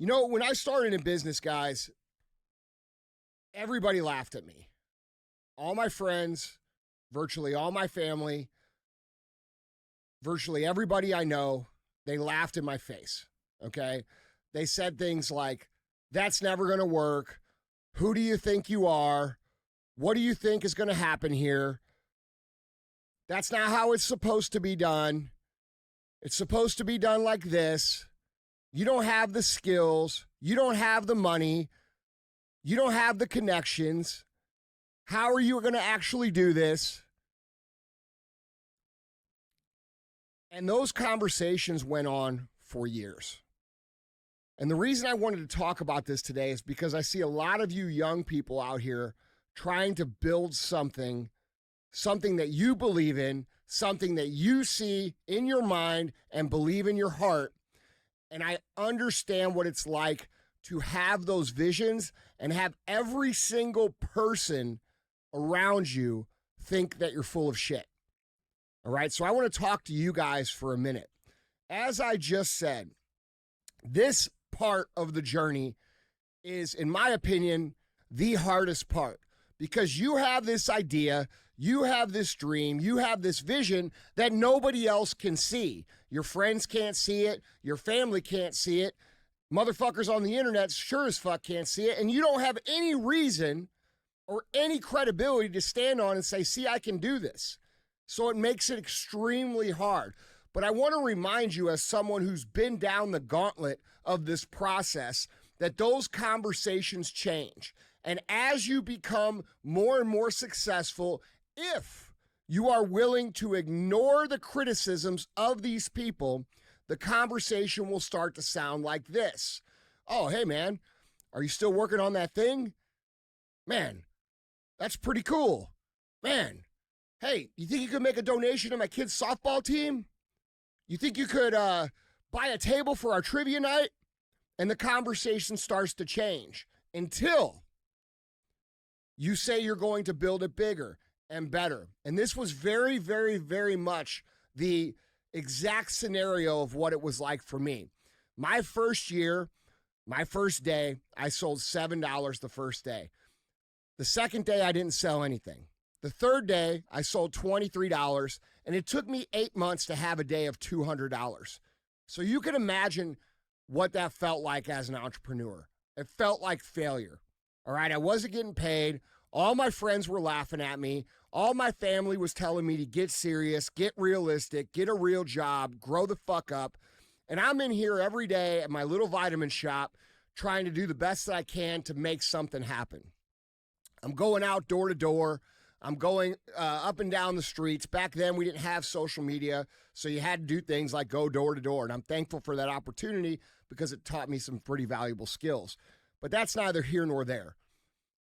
You know, when I started in business, guys, everybody laughed at me. All my friends, virtually all my family, virtually everybody I know, they laughed in my face, okay? They said things like, that's never going to work. Who do you think you are? What do you think is going to happen here? That's not how it's supposed to be done. It's supposed to be done like this. You don't have the skills. You don't have the money. You don't have the connections. How are you going to actually do this? And those conversations went on for years. And the reason I wanted to talk about this today is because I see a lot of you young people out here trying to build something that you believe in, something that you see in your mind and believe in your heart. And I understand what it's like to have those visions and have every single person around you think that you're full of shit. All right, so I want to talk to you guys for a minute. As I just said, this part of the journey is, in my opinion, the hardest part, because you have this idea, you have this dream, you have this vision that nobody else can see. Your friends can't see it, your family can't see it, motherfuckers on the internet sure as fuck can't see it, and you don't have any reason or any credibility to stand on and say, see, I can do this. So it makes it extremely hard. But I want to remind you, as someone who's been down the gauntlet of this process, that those conversations change. And as you become more and more successful, if you are willing to ignore the criticisms of these people, the conversation will start to sound like this. Oh, hey, man, are you still working on that thing? Man, that's pretty cool. Man, hey, you think you could make a donation to my kid's softball team? You think you could buy a table for our trivia night? And the conversation starts to change until you say you're going to build it bigger and better. And this was very, very, very much the exact scenario of what it was like for me. My first year, my first day, I sold $7 the first day. The second day, I didn't sell anything. The third day, I sold $23, and it took me 8 months to have a day of $200. So you can imagine what that felt like as an entrepreneur. It felt like failure. All right, I wasn't getting paid. All my friends were laughing at me. All my family was telling me to get serious, get realistic, get a real job, grow the fuck up. And I'm in here every day at my little vitamin shop trying to do the best that I can to make something happen. I'm going out door to door. I'm going up and down the streets. Back then, we didn't have social media, so you had to do things like go door to door. And I'm thankful for that opportunity because it taught me some pretty valuable skills. But that's neither here nor there.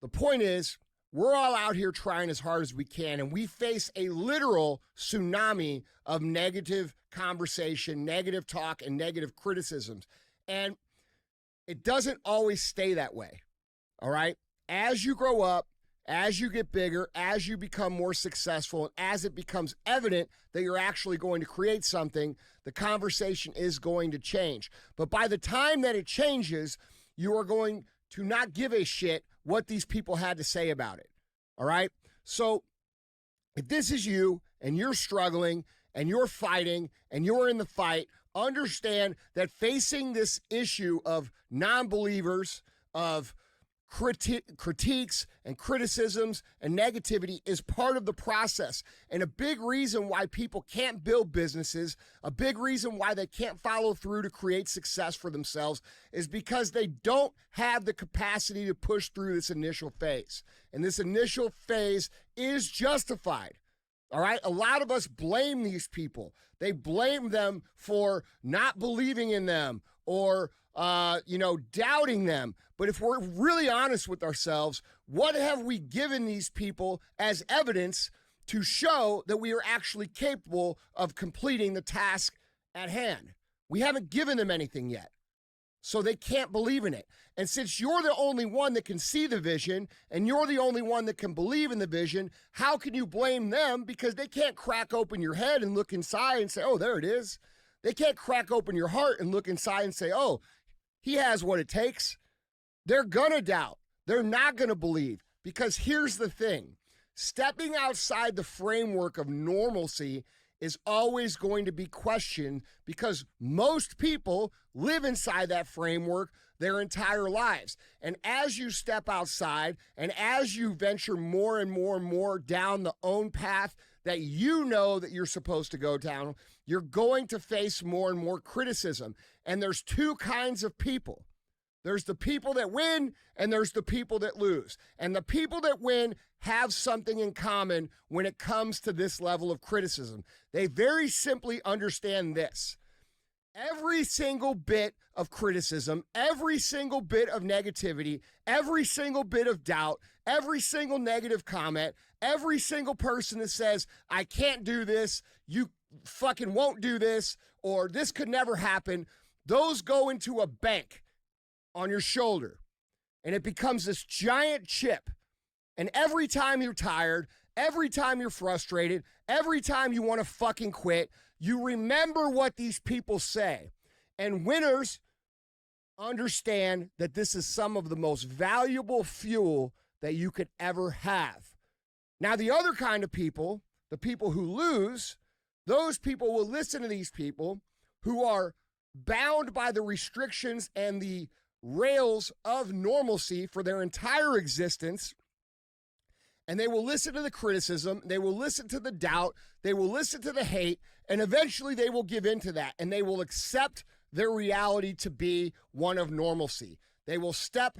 The point is, we're all out here trying as hard as we can, and we face a literal tsunami of negative conversation, negative talk, and negative criticisms. And it doesn't always stay that way, all right? As you grow up, as you get bigger, as you become more successful, and as it becomes evident that you're actually going to create something, the conversation is going to change. But by the time that it changes, you are going to not give a shit what these people had to say about it, all right? So if this is you and you're struggling and you're fighting and you're in the fight, understand that facing this issue of non-believers, of critiques and criticisms and negativity is part of the process. And a big reason why people can't build businesses, a big reason why they can't follow through to create success for themselves is because they don't have the capacity to push through this initial phase. And this initial phase is justified. All right. A lot of us blame these people. They blame them for not believing in them or doubting them. But if we're really honest with ourselves, what have we given these people as evidence to show that we are actually capable of completing the task at hand? We haven't given them anything yet. So they can't believe in it. And since you're the only one that can see the vision and you're the only one that can believe in the vision, how can you blame them? Because they can't crack open your head and look inside and say, oh, there it is. They can't crack open your heart and look inside and say, oh, He has what it takes. They're going to doubt. They're not going to believe. Because here's the thing. Stepping outside the framework of normalcy is always going to be questioned because most people live inside that framework their entire lives. And as you step outside and as you venture more and more and more down the own path that you know that you're supposed to go down, you're going to face more and more criticism. And there's two kinds of people. There's the people that win and there's the people that lose. And the people that win have something in common when it comes to this level of criticism. They very simply understand this. Every single bit of criticism, every single bit of negativity, every single bit of doubt, every single negative comment, every single person that says, I can't do this, you fucking won't do this, or this could never happen, those go into a bank on your shoulder. And it becomes this giant chip. And every time you're tired, every time you're frustrated, every time you want to fucking quit, you remember what these people say. And winners understand that this is some of the most valuable fuel that you could ever have. Now, the other kind of people, the people who lose, those people will listen to these people who are bound by the restrictions and the rails of normalcy for their entire existence. And they will listen to the criticism, they will listen to the doubt, they will listen to the hate, and eventually they will give in to that, and they will accept their reality to be one of normalcy. They will step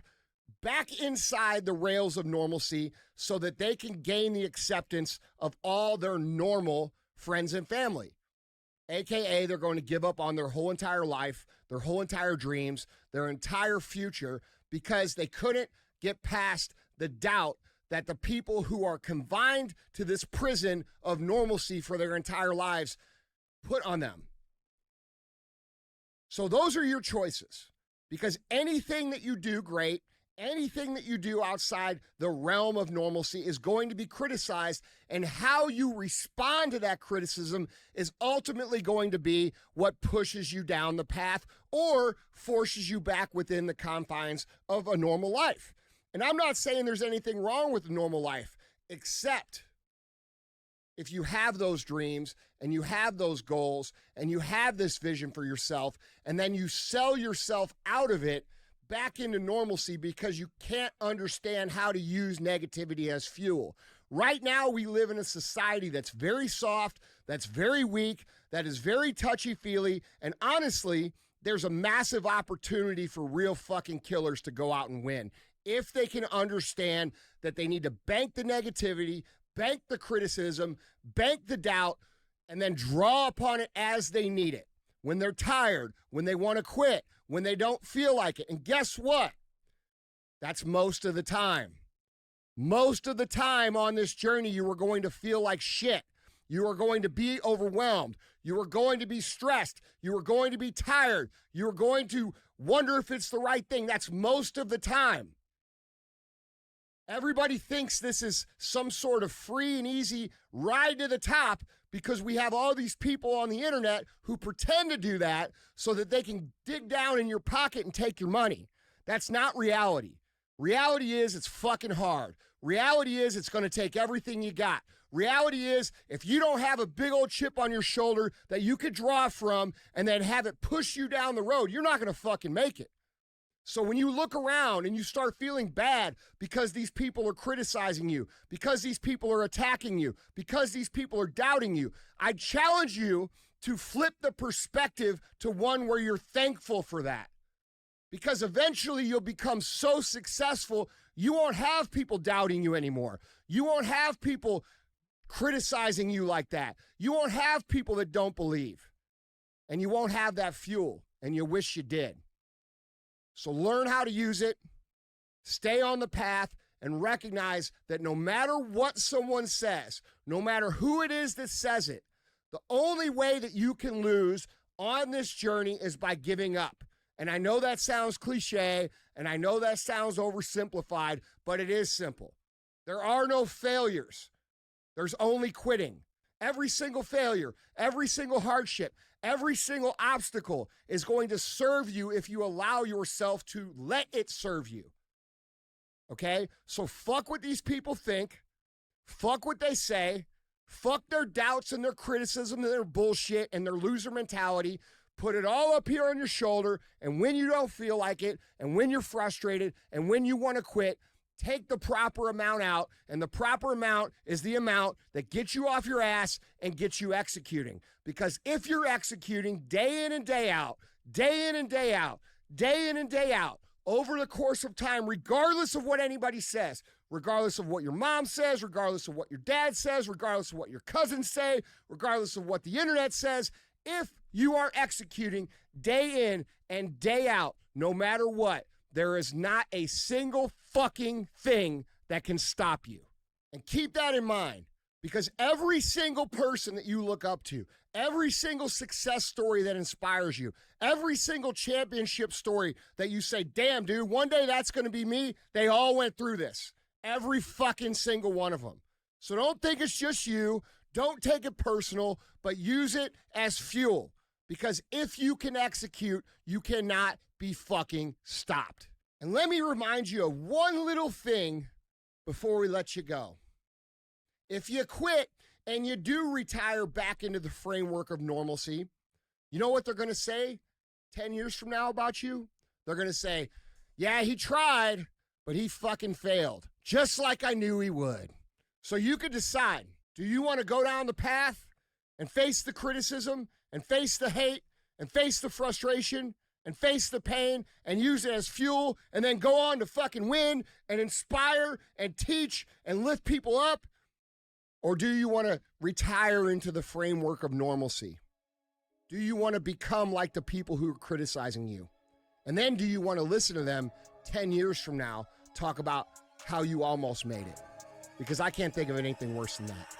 back inside the rails of normalcy so that they can gain the acceptance of all their normal friends and family. AKA, they're going to give up on their whole entire life, their whole entire dreams, their entire future, because they couldn't get past the doubt that the people who are confined to this prison of normalcy for their entire lives put on them. So those are your choices, because anything that you do great, anything that you do outside the realm of normalcy is going to be criticized, and how you respond to that criticism is ultimately going to be what pushes you down the path or forces you back within the confines of a normal life. And I'm not saying there's anything wrong with a normal life, except if you have those dreams and you have those goals and you have this vision for yourself, and then you sell yourself out of it back into normalcy because you can't understand how to use negativity as fuel. Right now, we live in a society that's very soft, that's very weak, that is very touchy-feely, and honestly, there's a massive opportunity for real fucking killers to go out and win if they can understand that they need to bank the negativity, bank the criticism, bank the doubt, and then draw upon it as they need it. When they're tired, when they want to quit, when they don't feel like it. And guess what? That's most of the time. Most of the time on this journey, you are going to feel like shit. You are going to be overwhelmed. You are going to be stressed. You are going to be tired. You are going to wonder if it's the right thing. That's most of the time. Everybody thinks this is some sort of free and easy ride to the top because we have all these people on the internet who pretend to do that so that they can dig down in your pocket and take your money. That's not reality. Reality is it's fucking hard. Reality is it's going to take everything you got. Reality is if you don't have a big old chip on your shoulder that you could draw from and then have it push you down the road, you're not going to fucking make it. So when you look around and you start feeling bad because these people are criticizing you, because these people are attacking you, because these people are doubting you, I challenge you to flip the perspective to one where you're thankful for that. Because eventually you'll become so successful, you won't have people doubting you anymore. You won't have people criticizing you like that. You won't have people that don't believe. And you won't have that fuel, and you wish you did. So learn how to use it, stay on the path, and recognize that no matter what someone says, no matter who it is that says it, the only way that you can lose on this journey is by giving up. And I know that sounds cliche, and I know that sounds oversimplified, but it is simple. There are no failures. There's only quitting. Every single failure, every single hardship, every single obstacle is going to serve you if you allow yourself to let it serve you. Okay? So fuck what these people think. Fuck what they say. Fuck their doubts and their criticism and their bullshit and their loser mentality. Put it all up here on your shoulder, and when you don't feel like it, and when you're frustrated, and when you want to quit, take the proper amount out, and the proper amount is the amount that gets you off your ass and gets you executing. Because if you're executing day in and day out, day in and day out, day in and day out, over the course of time, regardless of what anybody says, regardless of what your mom says, regardless of what your dad says, regardless of what your cousins say, regardless of what the internet says, if you are executing day in and day out, no matter what, there is not a single fucking thing that can stop you. And keep that in mind, because every single person that you look up to, every single success story that inspires you, every single championship story that you say, damn, dude, one day that's going to be me, they all went through this. Every fucking single one of them. So don't think it's just you. Don't take it personal, but use it as fuel. Because if you can execute, you cannot be fucking stopped. And let me remind you of one little thing before we let you go. If you quit and you do retire back into the framework of normalcy, you know what they're going to say 10 years from now about you? They're going to say, yeah, he tried, but he fucking failed. Just like I knew he would. So you could decide, do you want to go down the path and face the criticism and face the hate and face the frustration and face the pain and use it as fuel and then go on to fucking win and inspire and teach and lift people up? Or do you want to retire into the framework of normalcy? Do you want to become like the people who are criticizing you? And then do you want to listen to them 10 years from now talk about how you almost made it? Because I can't think of anything worse than that.